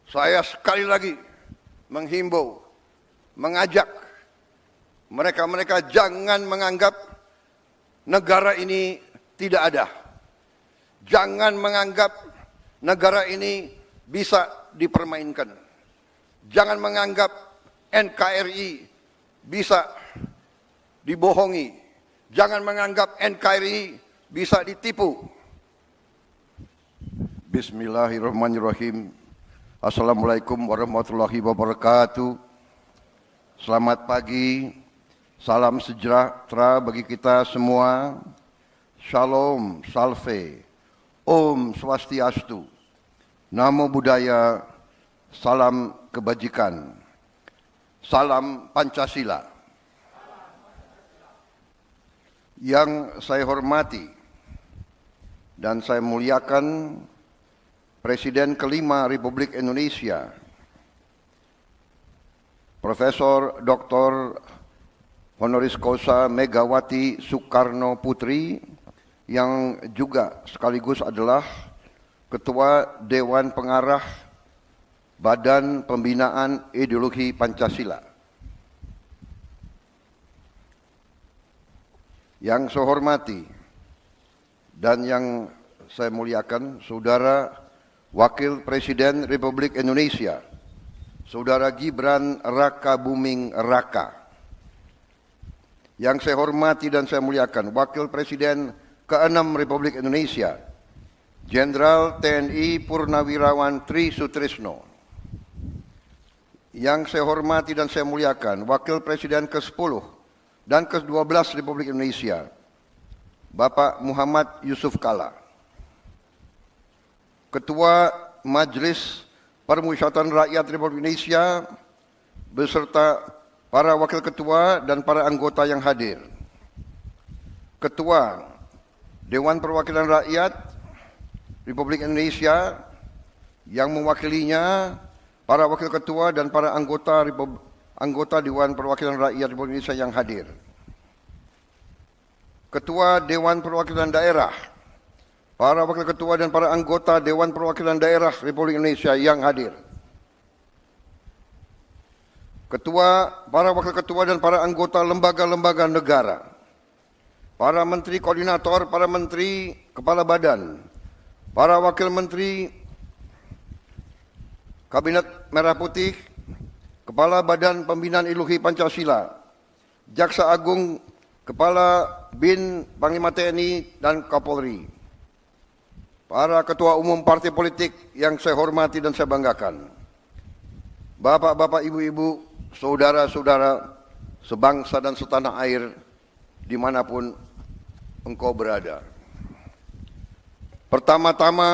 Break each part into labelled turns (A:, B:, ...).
A: Saya sekali lagi menghimbau, mengajak mereka-mereka jangan menganggap negara ini tidak ada. Jangan menganggap negara ini bisa dipermainkan. Jangan menganggap NKRI bisa dibohongi. Jangan menganggap NKRI bisa ditipu. Bismillahirrahmanirrahim. Assalamualaikum warahmatullahi wabarakatuh. Selamat pagi. Salam sejahtera bagi kita semua. Shalom, salve, Om Swastiastu, Namo Buddhaya, salam kebajikan, salam Pancasila. Yang saya hormati dan saya muliakan Presiden kelima Republik Indonesia, Profesor Dr. Honoris Causa Megawati Soekarno Putri, yang juga sekaligus adalah Ketua Dewan Pengarah Badan Pembinaan Ideologi Pancasila. Yang saya hormati dan yang saya muliakan Saudara Wakil Presiden Republik Indonesia, Saudara Gibran Rakabuming Raka. Yang saya hormati dan saya muliakan Wakil Presiden ke-6 Republik Indonesia, Jenderal TNI Purnawirawan Tri Sutrisno. Yang saya hormati dan saya muliakan Wakil Presiden ke-10 dan ke-12 Republik Indonesia, Bapak Muhammad Yusuf Kalla. Ketua Majelis Permusyawaratan Rakyat Republik Indonesia beserta para wakil ketua dan para anggota yang hadir. Ketua Dewan Perwakilan Rakyat Republik Indonesia yang mewakilinya para wakil ketua dan para anggota Dewan Perwakilan Rakyat Republik Indonesia yang hadir. Ketua Dewan Perwakilan Daerah, para wakil ketua dan para anggota Dewan Perwakilan Daerah Republik Indonesia yang hadir. Para wakil ketua dan para anggota lembaga-lembaga negara. Para menteri koordinator, para menteri kepala badan, para wakil menteri Kabinet Merah Putih, Kepala Badan Pembinaan Ideologi Pancasila, Jaksa Agung, Kepala BIN Panglima TNI dan Kapolri. Para ketua umum partai politik yang saya hormati dan saya banggakan. Bapak-bapak, ibu-ibu, saudara-saudara sebangsa dan setanah air dimanapun engkau berada. Pertama-tama,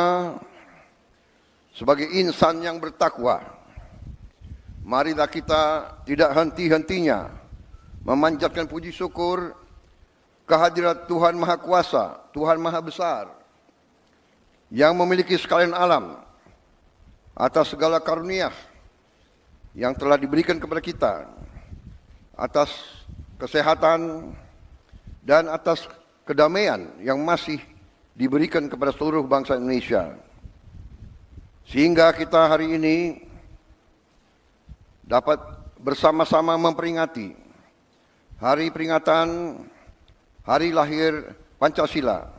A: sebagai insan yang bertakwa, marilah kita tidak henti-hentinya memanjatkan puji syukur kehadirat Tuhan Maha Kuasa, Tuhan Maha Besar, yang memiliki sekalian alam, atas segala karunia yang telah diberikan kepada kita, atas kesehatan dan atas kedamaian yang masih diberikan kepada seluruh bangsa Indonesia. Sehingga kita hari ini dapat bersama-sama memperingati hari peringatan hari lahir Pancasila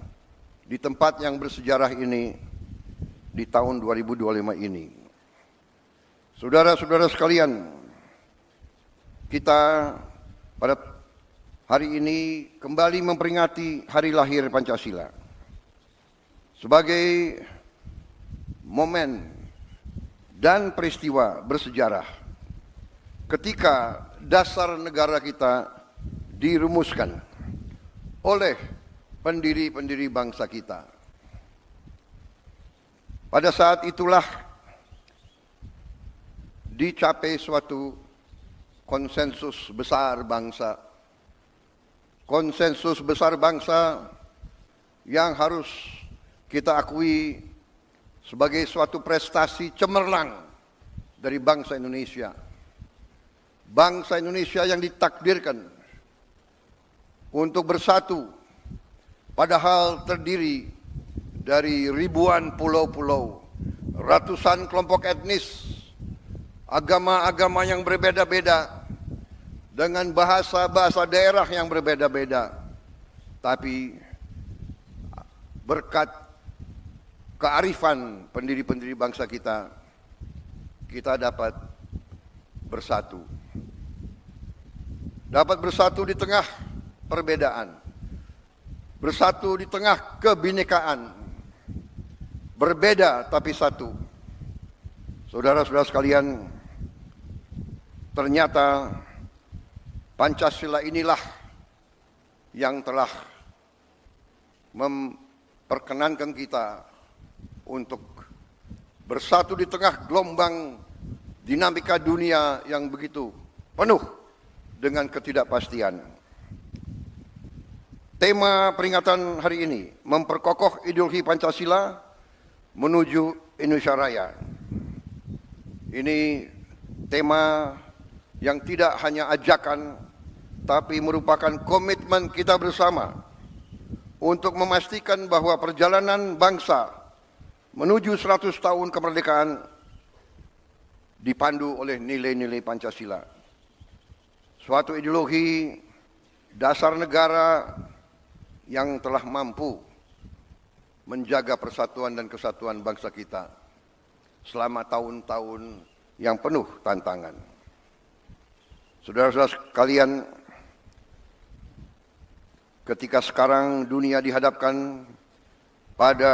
A: di tempat yang bersejarah ini di tahun 2025 ini. Saudara-saudara sekalian, kita pada hari ini kembali memperingati hari lahir Pancasila sebagai momen dan peristiwa bersejarah ketika dasar negara kita dirumuskan oleh pendiri-pendiri bangsa kita. Pada saat itulah dicapai suatu konsensus besar bangsa. Konsensus besar bangsa yang harus kita akui sebagai suatu prestasi cemerlang dari bangsa Indonesia. Bangsa Indonesia yang ditakdirkan untuk bersatu, padahal terdiri dari ribuan pulau-pulau, ratusan kelompok etnis, agama-agama yang berbeda-beda, dengan bahasa-bahasa daerah yang berbeda-beda. Tapi berkat kearifan pendiri-pendiri bangsa kita, kita dapat bersatu. Dapat bersatu di tengah perbedaan. Bersatu di tengah kebinekaan. Berbeda tapi satu. Saudara-saudara sekalian, ternyata Pancasila inilah yang telah memperkenankan kita untuk bersatu di tengah gelombang dinamika dunia yang begitu penuh dengan ketidakpastian. Tema peringatan hari ini, memperkokoh ideologi Pancasila menuju Indonesia Raya. Ini tema yang tidak hanya ajakan, tapi merupakan komitmen kita bersama untuk memastikan bahwa perjalanan bangsa menuju 100 tahun kemerdekaan dipandu oleh nilai-nilai Pancasila. Suatu ideologi dasar negara yang telah mampu menjaga persatuan dan kesatuan bangsa kita selama tahun-tahun yang penuh tantangan. Saudara-saudara sekalian, ketika sekarang dunia dihadapkan pada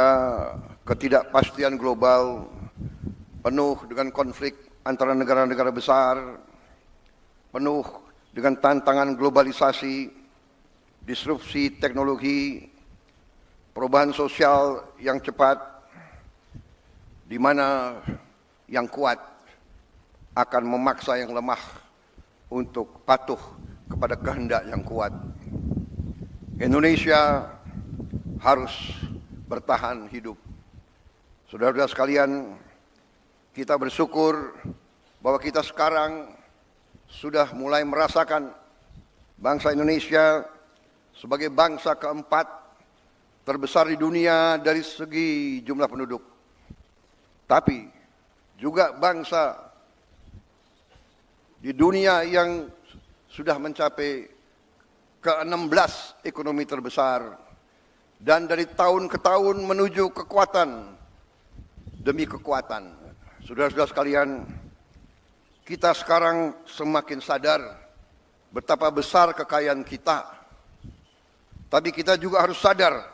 A: ketidakpastian global, penuh dengan konflik antara negara-negara besar, penuh dengan tantangan globalisasi, disrupsi teknologi, perubahan sosial yang cepat, di mana yang kuat akan memaksa yang lemah untuk patuh kepada kehendak yang kuat. Indonesia harus bertahan hidup. Saudara-saudara sekalian, kita bersyukur bahwa kita sekarang sudah mulai merasakan bangsa Indonesia sebagai bangsa keempat terbesar di dunia dari segi jumlah penduduk. Tapi juga bangsa di dunia yang sudah mencapai ke-16 ekonomi terbesar, dan dari tahun ke tahun menuju kekuatan demi kekuatan. Saudara-saudara sekalian, kita sekarang semakin sadar betapa besar kekayaan kita. Tapi kita juga harus sadar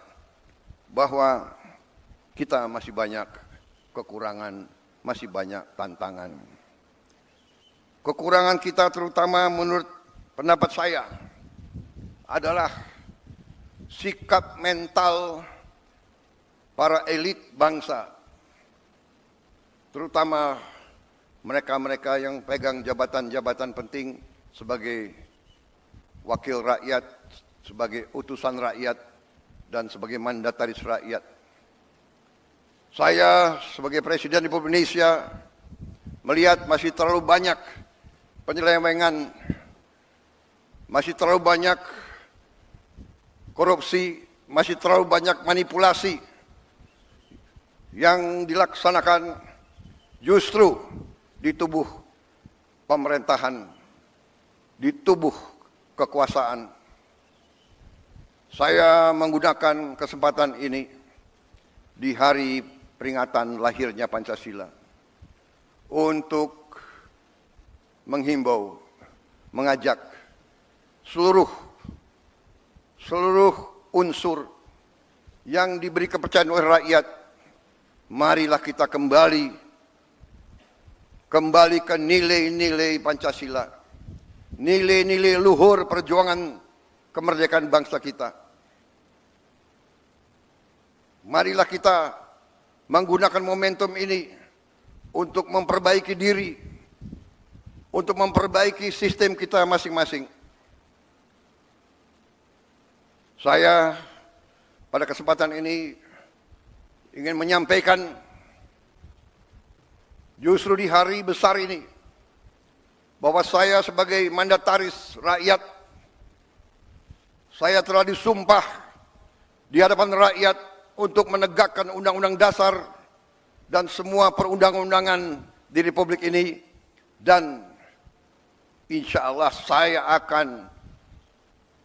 A: bahwa kita masih banyak kekurangan, masih banyak tantangan. Kekurangan kita terutama menurut pendapat saya adalah sikap mental para elit bangsa, terutama mereka-mereka yang pegang jabatan-jabatan penting sebagai wakil rakyat, sebagai utusan rakyat, dan sebagai mandataris rakyat. Saya sebagai Presiden Republik Indonesia melihat masih terlalu banyak penyelewengan, masih terlalu banyak korupsi, masih terlalu banyak manipulasi yang dilaksanakan justru di tubuh pemerintahan, di tubuh kekuasaan. Saya menggunakan kesempatan ini di hari peringatan lahirnya Pancasila untuk menghimbau, mengajak seluruh unsur yang diberi kepercayaan oleh rakyat, marilah kita kembali ke nilai-nilai Pancasila, nilai-nilai luhur perjuangan kemerdekaan bangsa kita. Marilah kita menggunakan momentum ini untuk memperbaiki diri, untuk memperbaiki sistem kita masing-masing. Saya pada kesempatan ini ingin menyampaikan justru di hari besar ini bahwa saya sebagai mandataris rakyat, saya telah disumpah di hadapan rakyat untuk menegakkan Undang-Undang Dasar dan semua perundang-undangan di Republik ini Dan insya Allah saya akan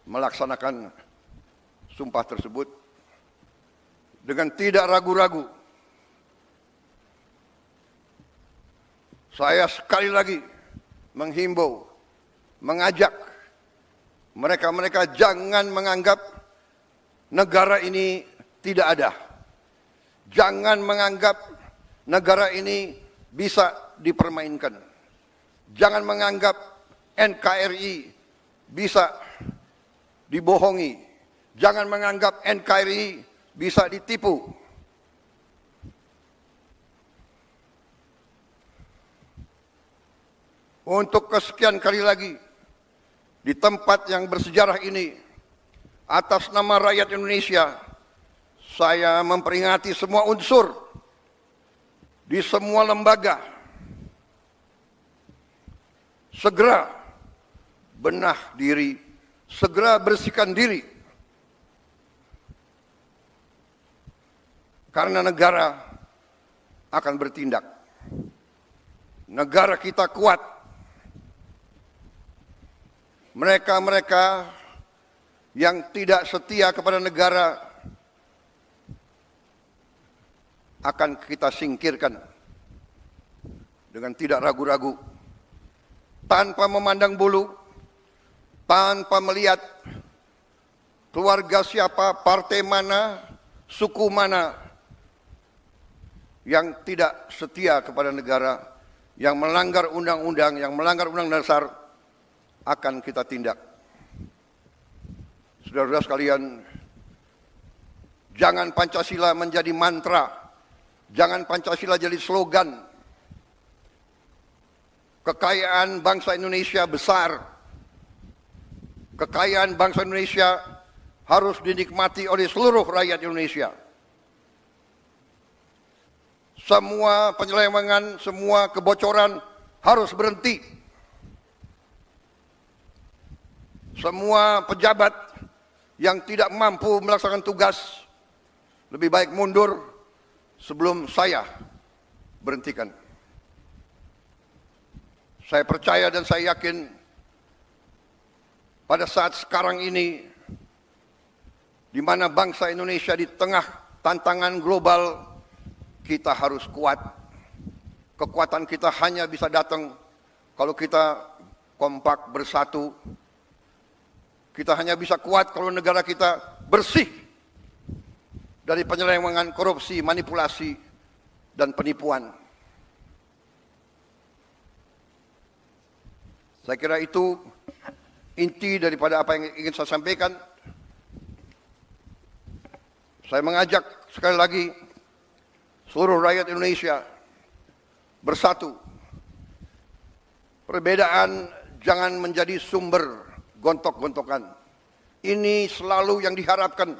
A: melaksanakan sumpah tersebut dengan tidak ragu-ragu. Saya sekali lagi menghimbau, mengajak mereka-mereka jangan menganggap negara ini tidak ada. Jangan menganggap negara ini bisa dipermainkan. Jangan menganggap NKRI bisa dibohongi. Jangan menganggap NKRI bisa ditipu. Untuk kesekian kali lagi, di tempat yang bersejarah ini, atas nama rakyat Indonesia, saya memperingati semua unsur di semua lembaga. Segera benah diri, segera bersihkan diri. Karena negara akan bertindak. Negara kita kuat. Mereka-mereka yang tidak setia kepada negara akan kita singkirkan dengan tidak ragu-ragu, tanpa memandang bulu, tanpa melihat keluarga siapa, partai mana, suku mana yang tidak setia kepada negara, yang melanggar undang-undang, yang melanggar undang dasar, akan kita tindak. Saudara-saudara sekalian, jangan Pancasila menjadi mantra. Jangan Pancasila jadi slogan. Kekayaan bangsa Indonesia besar. Kekayaan bangsa Indonesia harus dinikmati oleh seluruh rakyat Indonesia. Semua penyelewengan, semua kebocoran harus berhenti. Semua pejabat yang tidak mampu melaksanakan tugas lebih baik mundur sebelum saya berhentikan. Saya percaya dan saya yakin pada saat sekarang ini, di mana bangsa Indonesia di tengah tantangan global, kita harus kuat. Kekuatan kita hanya bisa datang kalau kita kompak bersatu. Kita hanya bisa kuat kalau negara kita bersih dari penyelewengan, korupsi, manipulasi, dan penipuan. Saya kira itu inti daripada apa yang ingin saya sampaikan. Saya mengajak sekali lagi seluruh rakyat Indonesia bersatu. Perbedaan jangan menjadi sumber gontok-gontokan. Ini selalu yang diharapkan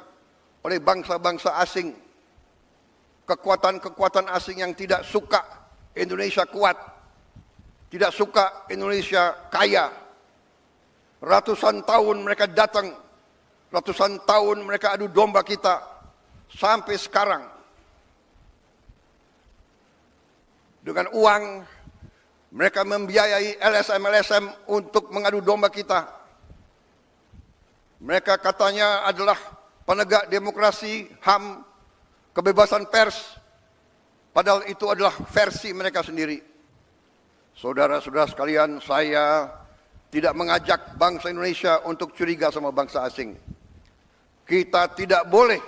A: oleh bangsa-bangsa asing. Kekuatan-kekuatan asing yang tidak suka Indonesia kuat, tidak suka Indonesia kaya. Ratusan tahun mereka datang, ratusan tahun mereka adu domba kita, sampai sekarang. Dengan uang, mereka membiayai LSM-LSM untuk mengadu domba kita. Mereka katanya adalah penegak demokrasi, HAM, kebebasan pers. Padahal itu adalah versi mereka sendiri. Saudara-saudara sekalian, saya tidak mengajak bangsa Indonesia untuk curiga sama bangsa asing. Kita tidak boleh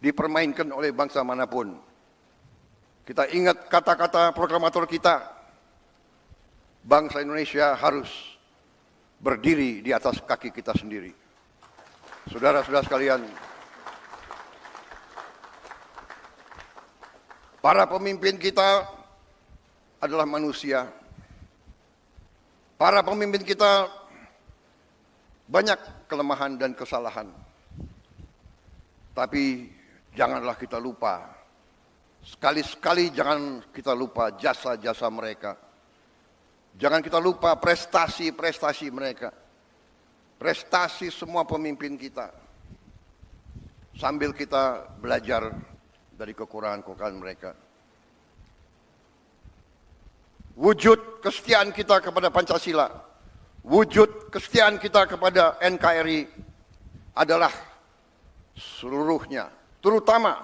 A: dipermainkan oleh bangsa manapun. Kita ingat kata-kata proklamator kita, bangsa Indonesia harus berdiri di atas kaki kita sendiri. Saudara-saudara sekalian, para pemimpin kita adalah manusia. Para pemimpin kita banyak kelemahan dan kesalahan. Tapi janganlah kita lupa, sekali-sekali jangan kita lupa jasa-jasa mereka. Jangan kita lupa prestasi-prestasi mereka. Prestasi semua pemimpin kita. Sambil kita belajar dari kekurangan-kekurangan mereka. wujud kesetiaan kita kepada Pancasila, wujud kesetiaan kita kepada NKRI adalah seluruhnya, terutama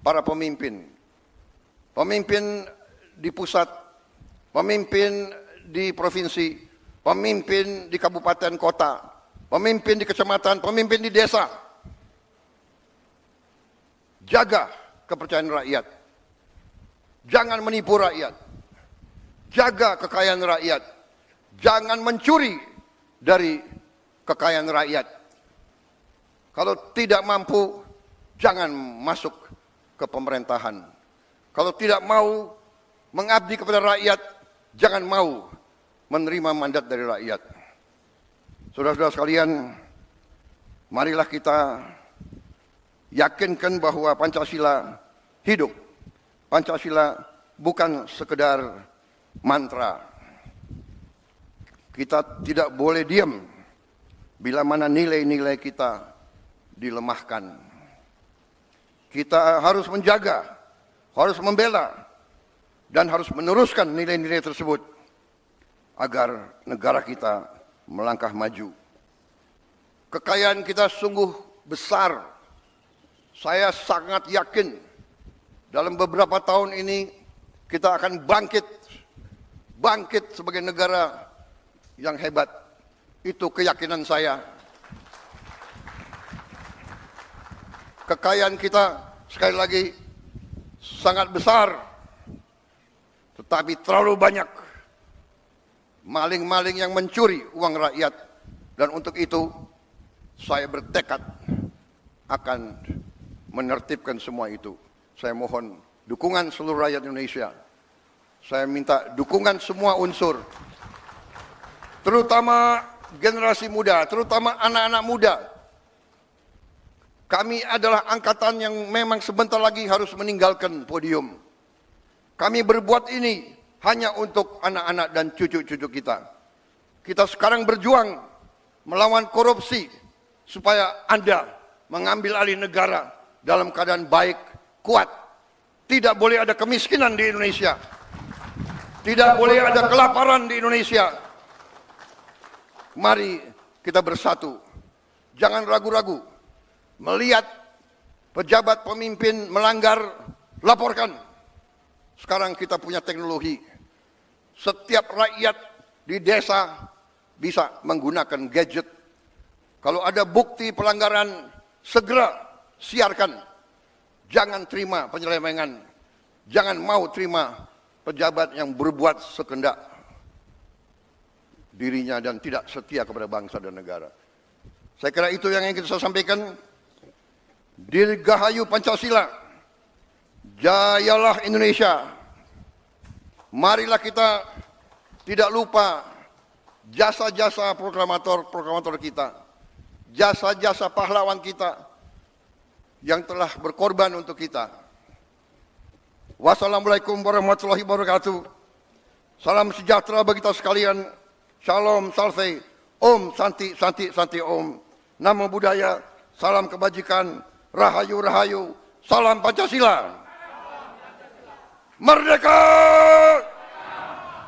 A: para pemimpin. Pemimpin di pusat, pemimpin di provinsi, pemimpin di kabupaten kota, pemimpin di kecamatan, pemimpin di desa. Jaga kepercayaan rakyat. Jangan menipu rakyat. Jaga kekayaan rakyat. Jangan mencuri dari kekayaan rakyat. Kalau tidak mampu, jangan masuk ke pemerintahan. Kalau tidak mau mengabdi kepada rakyat, jangan mau menerima mandat dari rakyat. Saudara-saudara sekalian, marilah kita yakinkan bahwa Pancasila hidup. Pancasila bukan sekedar mantra. Kita tidak boleh diam bila mana nilai-nilai kita dilemahkan. Kita harus menjaga, harus membela, dan harus meneruskan nilai-nilai tersebut agar negara kita melangkah maju. Kekayaan kita sungguh besar. Saya sangat yakin dalam beberapa tahun ini kita akan bangkit sebagai negara yang hebat. Itu keyakinan saya. Kekayaan kita sekali lagi sangat besar, tetapi terlalu banyak maling-maling yang mencuri uang rakyat. Dan untuk itu saya bertekad akan menertibkan semua itu. Saya mohon dukungan seluruh rakyat Indonesia. Saya minta dukungan semua unsur, terutama generasi muda, terutama anak-anak muda. Kami adalah angkatan yang memang sebentar lagi harus meninggalkan podium. Kami berbuat ini hanya untuk anak-anak dan cucu-cucu kita. Kita sekarang berjuang melawan korupsi supaya Anda mengambil alih negara dalam keadaan baik, kuat. Tidak boleh ada kemiskinan di Indonesia. Tidak boleh ada kelaparan di Indonesia. Mari kita bersatu. Jangan ragu-ragu. Melihat pejabat pemimpin melanggar, laporkan. Sekarang kita punya teknologi. Setiap rakyat di desa bisa menggunakan gadget. Kalau ada bukti pelanggaran, segera siarkan. Jangan terima penyelewengan. Jangan mau terima pejabat yang berbuat sekendak dirinya dan tidak setia kepada bangsa dan negara. Saya kira itu yang ingin saya sampaikan. Dirgahayu Pancasila, jayalah Indonesia. Marilah kita tidak lupa jasa-jasa proklamator kita, jasa-jasa pahlawan kita yang telah berkorban untuk kita. Wassalamualaikum warahmatullahi wabarakatuh. Salam sejahtera bagi kita sekalian. Shalom, salve, om, santi, santi, santi, om. Namo Buddhaya, salam kebajikan. Rahayu, rahayu, salam Pancasila. Merdeka!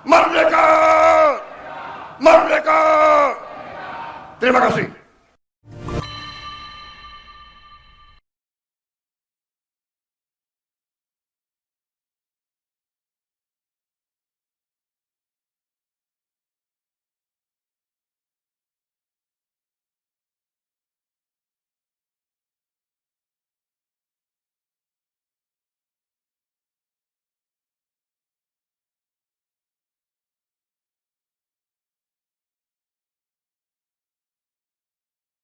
A: Merdeka! Merdeka! Terima kasih.